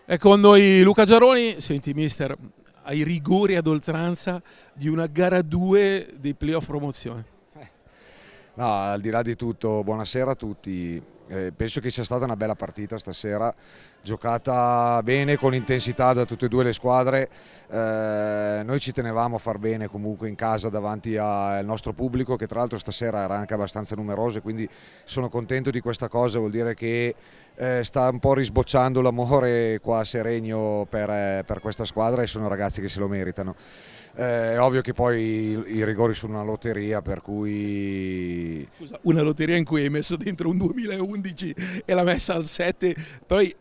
È con noi Luca Giaroni. Senti, mister, ai rigori ad oltranza di una gara 2 dei playoff promozione. No, al di là di tutto, buonasera a tutti. Penso che sia stata una bella partita stasera, giocata bene con intensità da tutte e due le squadre. Noi ci tenevamo a far bene comunque in casa davanti al nostro pubblico, che tra l'altro stasera era anche abbastanza numeroso, e quindi sono contento di questa cosa. Vuol dire che sta un po' risbocciando l'amore qua a Seregno per questa squadra, e sono ragazzi che se lo meritano. È ovvio che poi i rigori sono una lotteria, per cui Scusa, una lotteria in cui hai messo dentro un 2011 e l'ha messa al 7. Poi,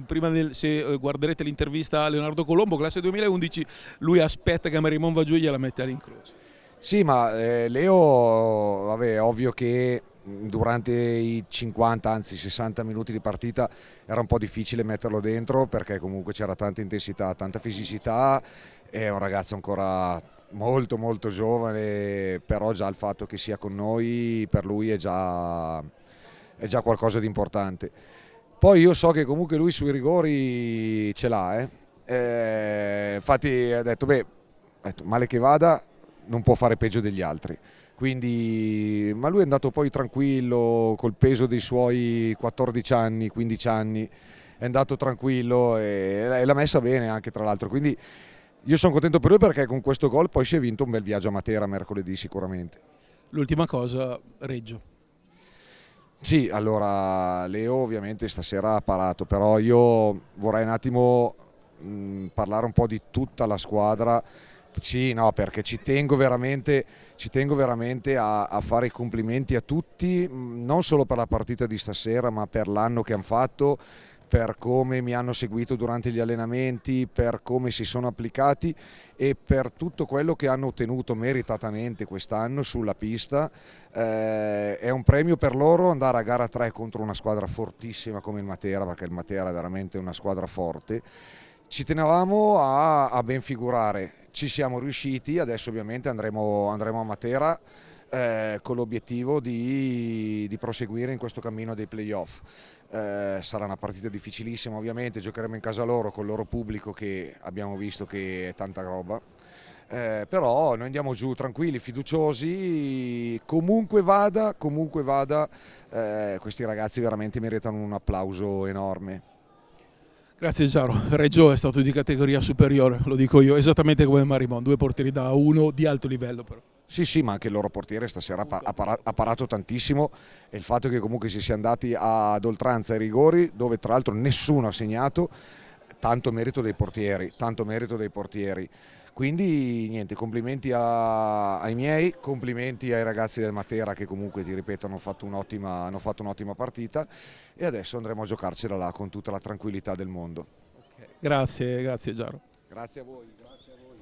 prima se guarderete l'intervista a Leonardo Colombo, classe 2011, lui aspetta che Marimon va giù e gliela mette all'incrocio. sì, ma Leo, vabbè, è ovvio che durante i 50, anzi 60 minuti di partita era un po' difficile metterlo dentro, perché comunque c'era tanta intensità, tanta fisicità. È un ragazzo ancora molto molto giovane, però già il fatto che sia con noi per lui è già qualcosa di importante. Poi io so che comunque lui sui rigori ce l'ha, eh. Infatti ha detto, beh, male che vada non può fare peggio degli altri. Quindi, ma lui è andato poi tranquillo, col peso dei suoi 14 anni, 15 anni, è andato tranquillo e l'ha messa bene anche, tra l'altro. Quindi io sono contento per lui, perché con questo gol poi si è vinto un bel viaggio a Matera mercoledì sicuramente. L'ultima cosa, Reggio. Sì, allora Leo ovviamente stasera ha parato, però io vorrei un attimo parlare un po' di tutta la squadra. Sì, no, perché ci tengo veramente a fare i complimenti a tutti, non solo per la partita di stasera, ma per l'anno che hanno fatto, per come mi hanno seguito durante gli allenamenti, per come si sono applicati e per tutto quello che hanno ottenuto meritatamente quest'anno sulla pista. È un premio per loro andare a gara 3 contro una squadra fortissima come il Matera, perché il Matera è veramente una squadra forte. Ci tenevamo a ben figurare, ci siamo riusciti. Adesso ovviamente andremo a Matera con l'obiettivo di proseguire in questo cammino dei playoff. Sarà una partita difficilissima, ovviamente giocheremo in casa loro con il loro pubblico, che abbiamo visto che è tanta roba. Però noi andiamo giù tranquilli, fiduciosi, comunque vada, questi ragazzi veramente meritano un applauso enorme. Grazie Giaro, Reggio è stato di categoria superiore, lo dico io, esattamente come Marimon, due portieri da uno di alto livello però. Sì, sì, ma anche il loro portiere stasera ha parato tantissimo, e il fatto che comunque si sia andati ad oltranza ai rigori, dove tra l'altro nessuno ha segnato, tanto merito dei portieri, tanto merito dei portieri. Quindi niente, complimenti ai miei, complimenti ai ragazzi del Matera, che comunque, ti ripeto, hanno fatto un'ottima partita, e adesso andremo a giocarcela là con tutta la tranquillità del mondo. Grazie, grazie Giaro. Grazie a voi, grazie a voi.